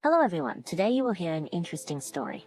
Hello everyone, today you will hear an interesting story.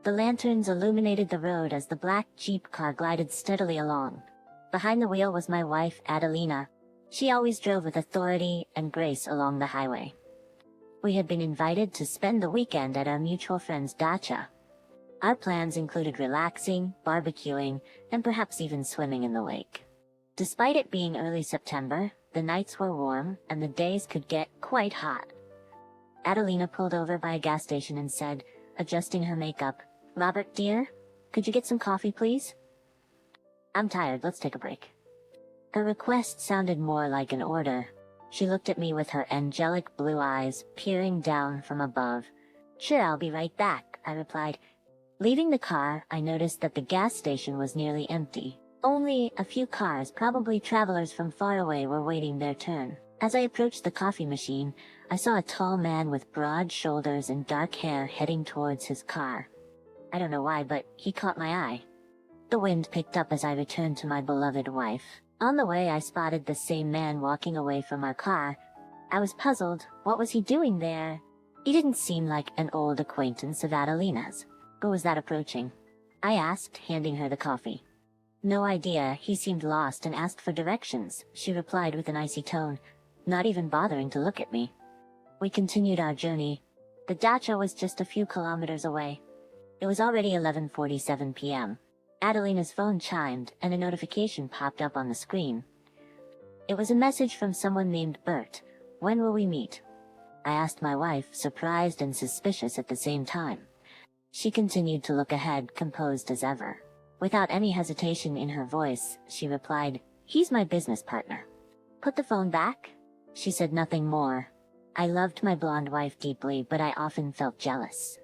The lanterns illuminated the road as the black Jeep car glided steadily along. Behind the wheel was my wife, Adelina. She always drove with authority and grace along the highway. We had been invited to spend the weekend at our mutual friend's dacha. Our plans included relaxing, barbecuing, and perhaps even swimming in the lake. Despite it being early September, the nights were warm and the days could get quite hot. Adelina pulled over by a gas station and said, adjusting her makeup, "Robert, dear, could you get some coffee, please? I'm tired, let's take a break." Her request sounded more like an order. She looked at me with her angelic blue eyes, peering down from above. "Sure, I'll be right back," I replied. Leaving the car, I noticed that the gas station was nearly empty. Only a few cars, probably travelers from far away, were waiting their turn. As I approached the coffee machine, I saw a tall man with broad shoulders and dark hair heading towards his car. I don't know why, but he caught my eye. The wind picked up as I returned to my beloved wife. On the way, I spotted the same man walking away from our car. I was puzzled. What was he doing there? He didn't seem like an old acquaintance of Adelina's. Who was that approaching? I asked, handing her the coffee. "No idea, he seemed lost and asked for directions," she replied with an icy tone, not even bothering to look at me. We continued our journey. The dacha was just a few kilometers away. It was already 11:47 p.m. Adelina's phone chimed and a notification popped up on the screen. It was a message from someone named Bert. "When will we meet?" I asked my wife, surprised and suspicious at the same time. She continued to look ahead, composed as ever. Without any hesitation in her voice, she replied, "He's my business partner." "Put the phone back?" She said nothing more. I loved my blonde wife deeply, but I often felt jealous.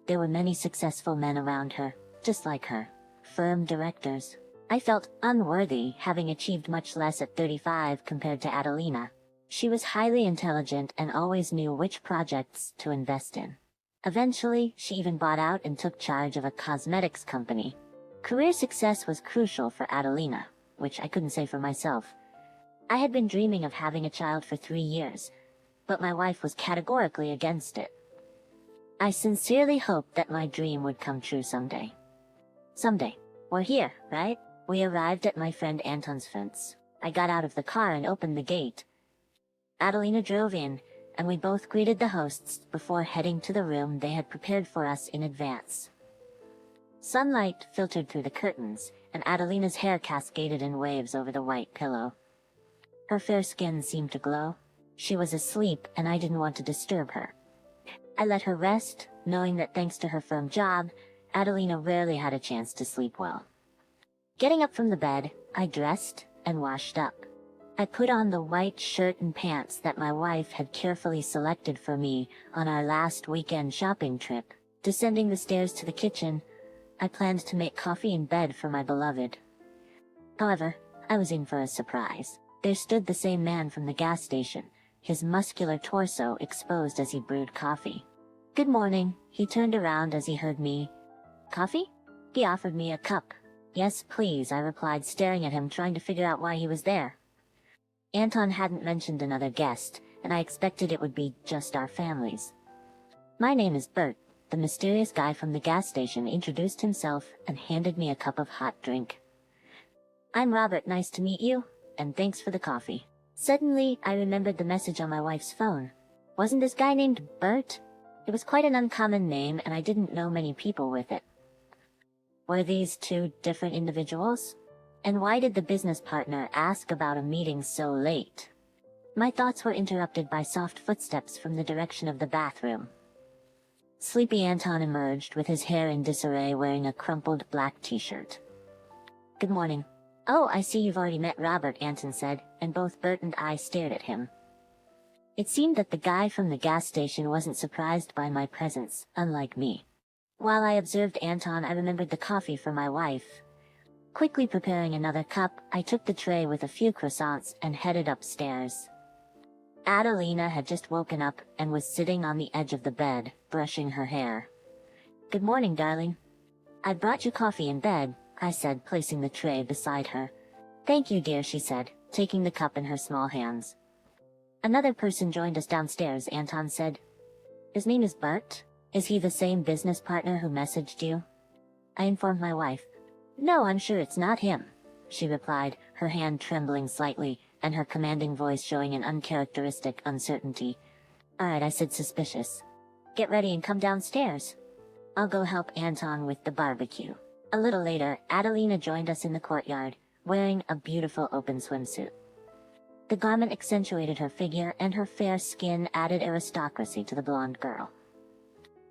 There were many successful men around her, just like her. Firm directors. I felt unworthy, having achieved much less at 35 compared to Adelina. She was highly intelligent and always knew which projects to invest in. Eventually, she even bought out and took charge of a cosmetics company. Career success was crucial for Adelina, which I couldn't say for myself. I had been dreaming of having a child for 3 years, but my wife was categorically against it. I sincerely hoped that my dream would come true someday. Someday. We're here, right? We arrived at my friend Anton's fence. I got out of the car and opened the gate. Adelina drove in, and we both greeted the hosts before heading to the room they had prepared for us in advance. Sunlight filtered through the curtains, and Adelina's hair cascaded in waves over the white pillow. Her fair skin seemed to glow. She was asleep, and I didn't want to disturb her. I let her rest, knowing that thanks to her firm job, Adelina rarely had a chance to sleep well. Getting up from the bed, I dressed and washed up. I put on the white shirt and pants that my wife had carefully selected for me on our last weekend shopping trip. Descending the stairs to the kitchen, I planned to make coffee in bed for my beloved. However, I was in for a surprise. There stood the same man from the gas station, his muscular torso exposed as he brewed coffee. "Good morning," he turned around as he heard me. "Coffee?" He offered me a cup. "Yes, please," I replied, staring at him, trying to figure out why he was there. Anton hadn't mentioned another guest, and I expected it would be just our families. "My name is Bert," the mysterious guy from the gas station introduced himself and handed me a cup of hot drink. "I'm Robert, nice to meet you, and thanks for the coffee." Suddenly, I remembered the message on my wife's phone. Wasn't this guy named Bert? It was quite an uncommon name, and I didn't know many people with it. Were these two different individuals? And why did the business partner ask about a meeting so late? My thoughts were interrupted by soft footsteps from the direction of the bathroom. Sleepy Anton emerged with his hair in disarray, wearing a crumpled black t-shirt. "Good morning." "Oh, I see you've already met Robert," Anton said, and both Bert and I stared at him. It seemed that the guy from the gas station wasn't surprised by my presence, unlike me. While I observed Anton, I remembered the coffee for my wife. Quickly preparing another cup, I took the tray with a few croissants and headed upstairs. Adelina had just woken up and was sitting on the edge of the bed, brushing her hair. "Good morning, darling." "I brought you coffee in bed," I said, placing the tray beside her. "Thank you, dear," she said, taking the cup in her small hands. "Another person joined us downstairs," Anton said. His name is Bert. Is he the same business partner who messaged you? I informed my wife. No, I'm sure it's not him, she replied, her hand trembling slightly, and her commanding voice showing an uncharacteristic uncertainty. Alright, I said, suspicious. Get ready and come downstairs. I'll go help Anton with the barbecue. A little later, Adelina joined us in the courtyard, wearing a beautiful open swimsuit. The garment accentuated her figure, and her fair skin added aristocracy to the blonde girl.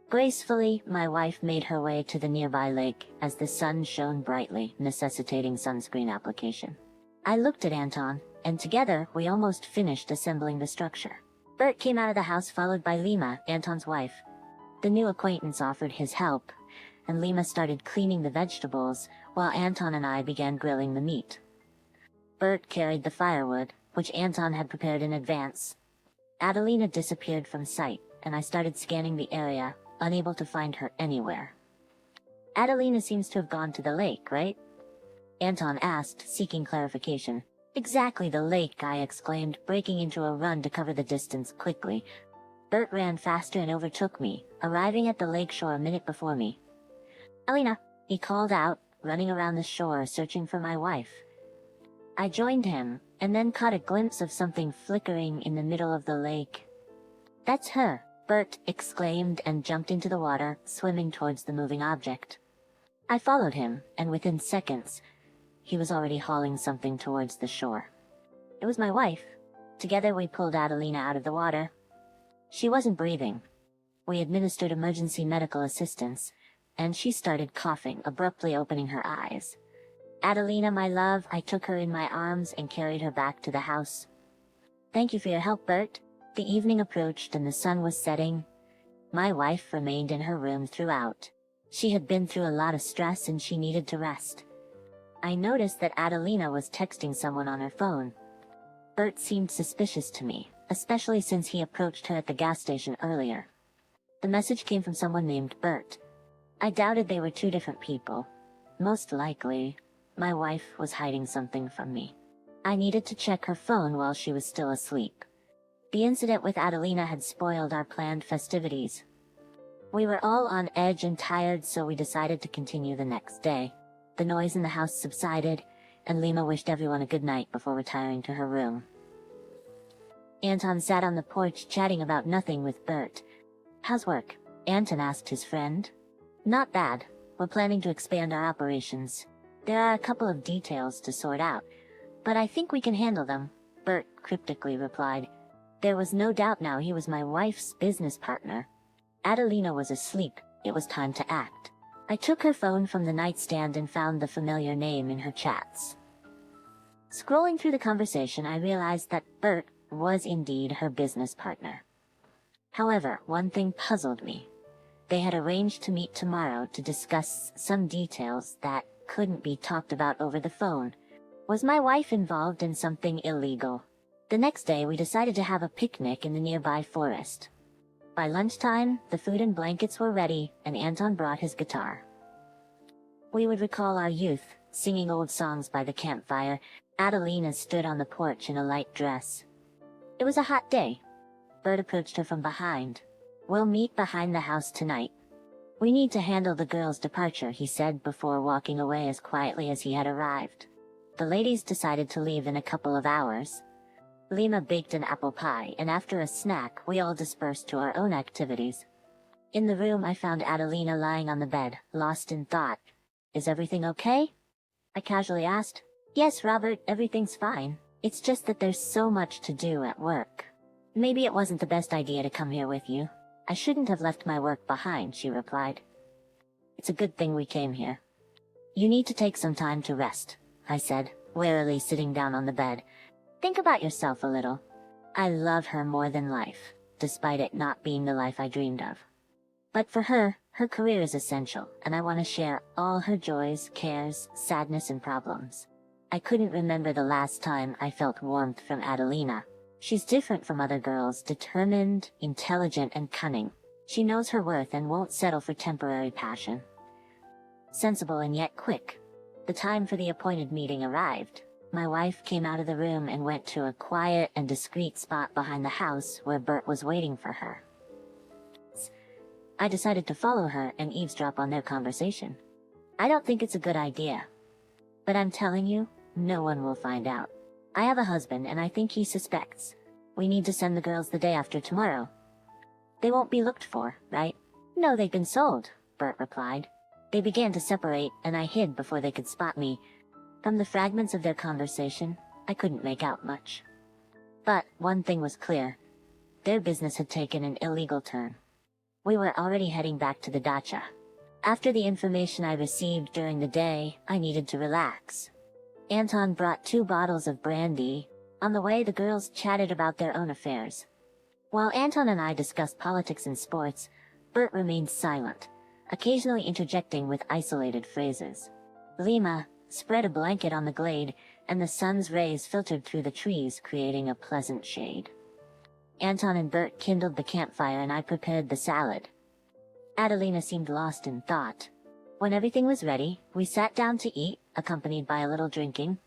Gracefully, my wife made her way to the nearby lake as the sun shone brightly, necessitating sunscreen application. I looked at Anton, and together we almost finished assembling the structure. Bert came out of the house followed by Lima, Anton's wife. The new acquaintance offered his help, and Lima started cleaning the vegetables, while Anton and I began grilling the meat. Bert carried the firewood, which Anton had prepared in advance. Adelina disappeared from sight, and I started scanning the area, unable to find her anywhere. Adelina seems to have gone to the lake, right? Anton asked, seeking clarification. Exactly the lake, I exclaimed, breaking into a run to cover the distance quickly. Bert ran faster and overtook me, arriving at the lake shore a minute before me. Alina, he called out, running around the shore searching for my wife. I joined him, and then caught a glimpse of something flickering in the middle of the lake. That's her, Bert exclaimed and jumped into the water, swimming towards the moving object. I followed him, and within seconds, he was already hauling something towards the shore. It was my wife. Together we pulled Adelina out of the water. She wasn't breathing. We administered emergency medical assistance, and she started coughing, abruptly opening her eyes. Adelina, my love, I took her in my arms and carried her back to the house. Thank you for your help, Bert. The evening approached and the sun was setting. My wife remained in her room throughout. She had been through a lot of stress and she needed to rest. I noticed that Adelina was texting someone on her phone. Bert seemed suspicious to me, especially since he approached her at the gas station earlier. The message came from someone named Bert. I doubted they were two different people. Most likely, my wife was hiding something from me. I needed to check her phone while she was still asleep. The incident with Adelina had spoiled our planned festivities. We were all on edge and tired, so we decided to continue the next day. The noise in the house subsided, and Lima wished everyone a good night before retiring to her room. Anton sat on the porch chatting about nothing with Bert. How's work? Anton asked his friend. Not bad. We're planning to expand our operations. There are a couple of details to sort out, but I think we can handle them, Bert cryptically replied. There was no doubt now he was my wife's business partner. Adelina was asleep. It was time to act. I took her phone from the nightstand and found the familiar name in her chats. Scrolling through the conversation, I realized that Bert was indeed her business partner. However, one thing puzzled me. They had arranged to meet tomorrow to discuss some details that couldn't be talked about over the phone. Was my wife involved in something illegal? The next day, we decided to have a picnic in the nearby forest. By lunchtime, the food and blankets were ready, and Anton brought his guitar. We would recall our youth, singing old songs by the campfire. Adelina stood on the porch in a light dress. It was a hot day. Bert approached her from behind. We'll meet behind the house tonight. We need to handle the girls' departure, he said before walking away as quietly as he had arrived. The ladies decided to leave in a couple of hours. Lima baked an apple pie, and after a snack, we all dispersed to our own activities. In the room, I found Adelina lying on the bed, lost in thought. Is everything okay? I casually asked. Yes, Robert, everything's fine. It's just that there's so much to do at work. Maybe it wasn't the best idea to come here with you. I shouldn't have left my work behind, she replied. It's a good thing we came here. You need to take some time to rest, I said, wearily sitting down on the bed. Think about yourself a little. I love her more than life, despite it not being the life I dreamed of. But for her, her career is essential, and I want to share all her joys, cares, sadness, and problems. I couldn't remember the last time I felt warmth from Adelina. She's different from other girls, determined, intelligent, and cunning. She knows her worth and won't settle for temporary passion. Sensible and yet quick. The time for the appointed meeting arrived. My wife came out of the room and went to a quiet and discreet spot behind the house where Bert was waiting for her. I decided to follow her and eavesdrop on their conversation. I don't think it's a good idea. But I'm telling you, no one will find out. I have a husband and I think he suspects. We need to send the girls the day after tomorrow. They won't be looked for, right? No, they've been sold, Bert replied. They began to separate and I hid before they could spot me. From the fragments of their conversation, I couldn't make out much. But one thing was clear. Their business had taken an illegal turn. We were already heading back to the dacha. After the information I received during the day, I needed to relax. Anton brought 2 bottles of brandy. On the way, the girls chatted about their own affairs. While Anton and I discussed politics and sports, Bert remained silent, occasionally interjecting with isolated phrases. Lima spread a blanket on the glade, and the sun's rays filtered through the trees, creating a pleasant shade. Anton and Bert kindled the campfire and I prepared the salad. Adelina seemed lost in thought. When everything was ready, we sat down to eat, accompanied by a little drinking.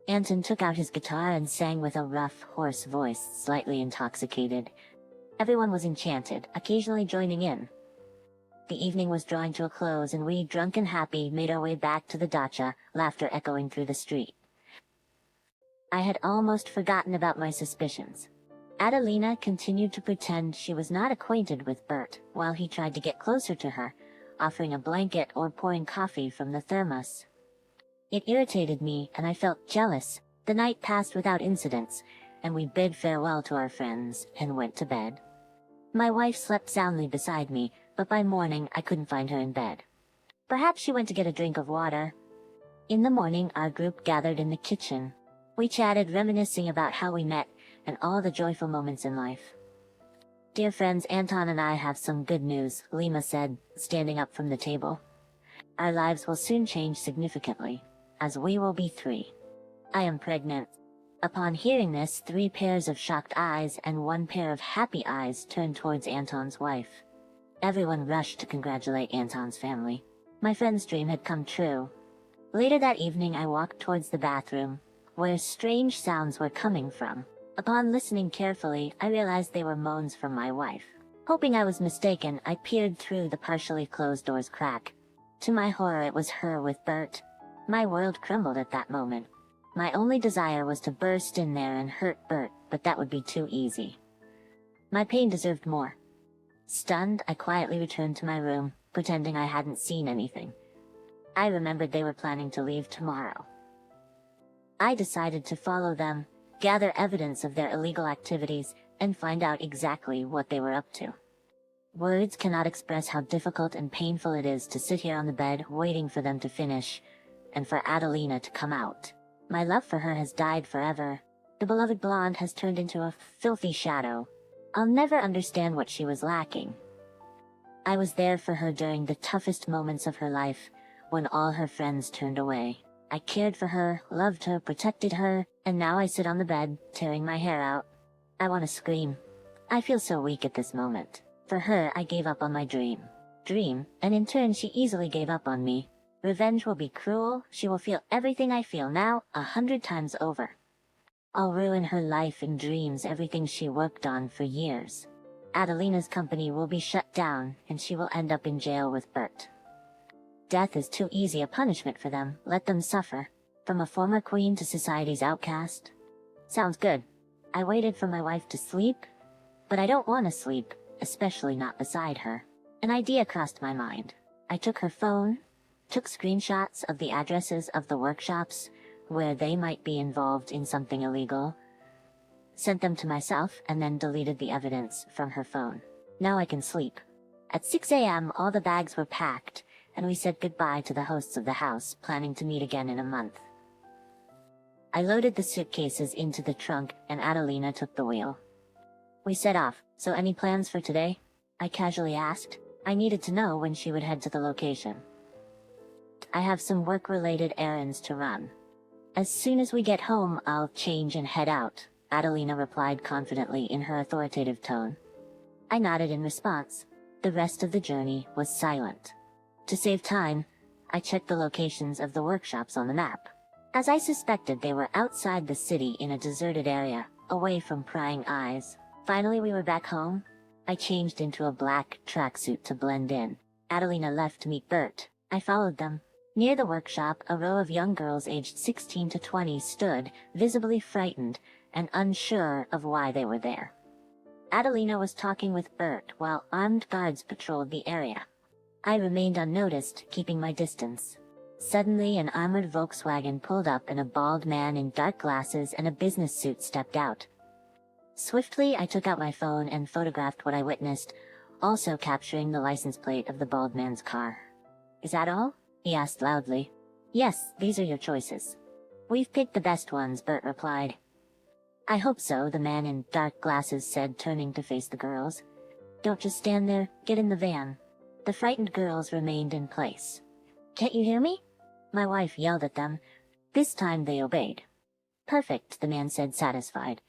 Anton took out his guitar and sang with a rough, hoarse voice, slightly intoxicated. Everyone was enchanted, occasionally joining in. The evening was drawing to a close and we, drunk and happy, made our way back to the dacha, laughter echoing through the street. I had almost forgotten about my suspicions. Adelina continued to pretend she was not acquainted with Bert, while he tried to get closer to her, offering a blanket or pouring coffee from the thermos. It irritated me, and I felt jealous. The night passed without incidents, and we bid farewell to our friends and went to bed. My wife slept soundly beside me, but by morning I couldn't find her in bed. Perhaps she went to get a drink of water. In the morning, our group gathered in the kitchen. We chatted, reminiscing about how we met and all the joyful moments in life. Dear friends, Anton and I have some good news, Lima said, standing up from the table. Our lives will soon change significantly, as we will be 3. I am pregnant. Upon hearing this, 3 pairs of shocked eyes and 1 pair of happy eyes turned towards Anton's wife. Everyone rushed to congratulate Anton's family. My friend's dream had come true. Later that evening, I walked towards the bathroom, where strange sounds were coming from. Upon listening carefully, I realized they were moans from my wife. Hoping I was mistaken, I peered through the partially closed door's crack. To my horror, it was her with Bert. My world crumbled at that moment. My only desire was to burst in there and hurt Bert, but that would be too easy. My pain deserved more. Stunned, I quietly returned to my room, pretending I hadn't seen anything. I remembered they were planning to leave tomorrow. I decided to follow them, gather evidence of their illegal activities, and find out exactly what they were up to. Words cannot express how difficult and painful it is to sit here on the bed waiting for them to finish, and for Adelina to come out. My love for her has died forever. The beloved blonde has turned into a filthy shadow. I'll never understand what she was lacking. I was there for her during the toughest moments of her life, when all her friends turned away. I cared for her, loved her, protected her, and now I sit on the bed, tearing my hair out. I want to scream. I feel so weak at this moment. For her, I gave up on my dream. And in turn she easily gave up on me. Revenge will be cruel. She will feel everything I feel now, 100 times over. I'll ruin her life and dreams, everything she worked on for years. Adelina's company will be shut down, and she will end up in jail with Bert. Death is too easy a punishment for them. Let them suffer. From a former queen to society's outcast. Sounds good. I waited for my wife to sleep, but I don't want to sleep, especially not beside her. An idea crossed my mind. I took her phone, took screenshots of the addresses of the workshops where they might be involved in something illegal, sent them to myself, and then deleted the evidence from her phone. Now I can sleep. At 6 a.m., all the bags were packed, and we said goodbye to the hosts of the house, planning to meet again in a month. I loaded the suitcases into the trunk, and Adelina took the wheel. We set off. So any plans for today? I casually asked. I needed to know when she would head to the location. I have some work-related errands to run. As soon as we get home, I'll change and head out, Adelina replied confidently in her authoritative tone. I nodded in response. The rest of the journey was silent. To save time, I checked the locations of the workshops on the map. As I suspected, they were outside the city in a deserted area, away from prying eyes. Finally, we were back home. I changed into a black tracksuit to blend in. Adelina left to meet Bert. I followed them. Near the workshop, a row of young girls aged 16 to 20 stood, visibly frightened and unsure of why they were there. Adelina was talking with Bert while armed guards patrolled the area. I remained unnoticed, keeping my distance. Suddenly, an armored Volkswagen pulled up and a bald man in dark glasses and a business suit stepped out. Swiftly, I took out my phone and photographed what I witnessed, also capturing the license plate of the bald man's car. "Is that all?" he asked loudly. "Yes, these are your choices." "We've picked the best ones," Bert replied. "I hope so," the man in dark glasses said, turning to face the girls. "Don't just stand there, get in the van." The frightened girls remained in place. "Can't you hear me?" my wife yelled at them. This time they obeyed. "Perfect," the man said, satisfied.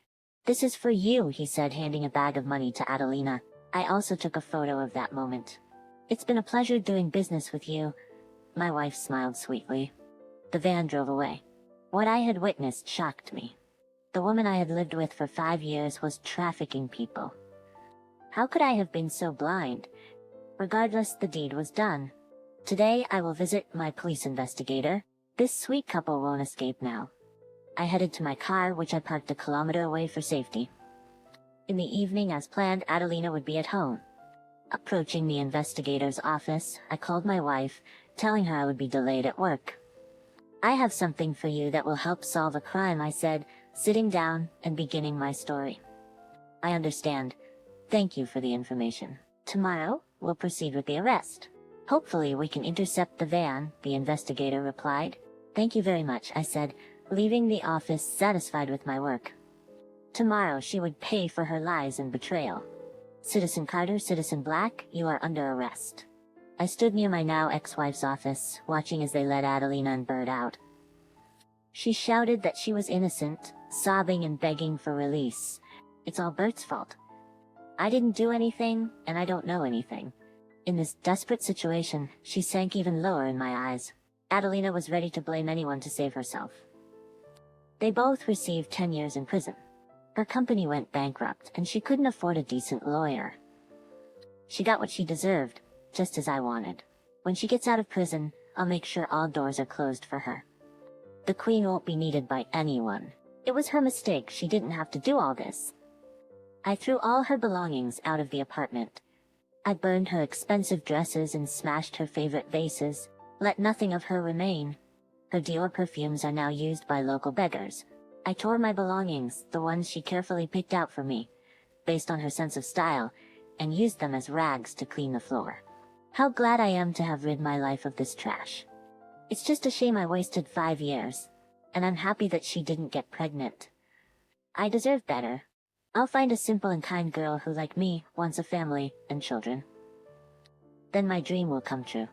"This is for you," he said, handing a bag of money to Adelina. I also took a photo of that moment. "It's been a pleasure doing business with you." My wife smiled sweetly. The van drove away. What I had witnessed shocked me. The woman I had lived with for 5 years was trafficking people. How could I have been so blind? Regardless, the deed was done. Today I will visit my police investigator. This sweet couple won't escape now. I headed to my car, which I parked a kilometer away for safety. In the evening, as planned, Adelina would be at home. Approaching the investigator's office, I called my wife, telling her I would be delayed at work. "I have something for you that will help solve a crime," I said, sitting down and beginning my story. "I understand. Thank you for the information. Tomorrow, we'll proceed with the arrest. Hopefully we can intercept the van," the investigator replied. "Thank you very much," I said, leaving the office satisfied with my work. Tomorrow she would pay for her lies and betrayal. "Citizen Carter, Citizen Black, you are under arrest." I stood near my now ex-wife's office, watching as they led Adelina and Bert out. She shouted that she was innocent, sobbing and begging for release. "It's all Bert's fault. I didn't do anything, and I don't know anything." In this desperate situation, she sank even lower in my eyes. Adelina was ready to blame anyone to save herself. They both received 10 years in prison. Her company went bankrupt, and she couldn't afford a decent lawyer. She got what she deserved, just as I wanted. When she gets out of prison, I'll make sure all doors are closed for her. The queen won't be needed by anyone. It was her mistake, she didn't have to do all this. I threw all her belongings out of the apartment. I burned her expensive dresses and smashed her favorite vases, let nothing of her remain. Her Dior perfumes are now used by local beggars. I tore my belongings, the ones she carefully picked out for me, based on her sense of style, and used them as rags to clean the floor. How glad I am to have rid my life of this trash. It's just a shame I wasted 5 years, and I'm happy that she didn't get pregnant. I deserve better. I'll find a simple and kind girl who, like me, wants a family and children. Then my dream will come true.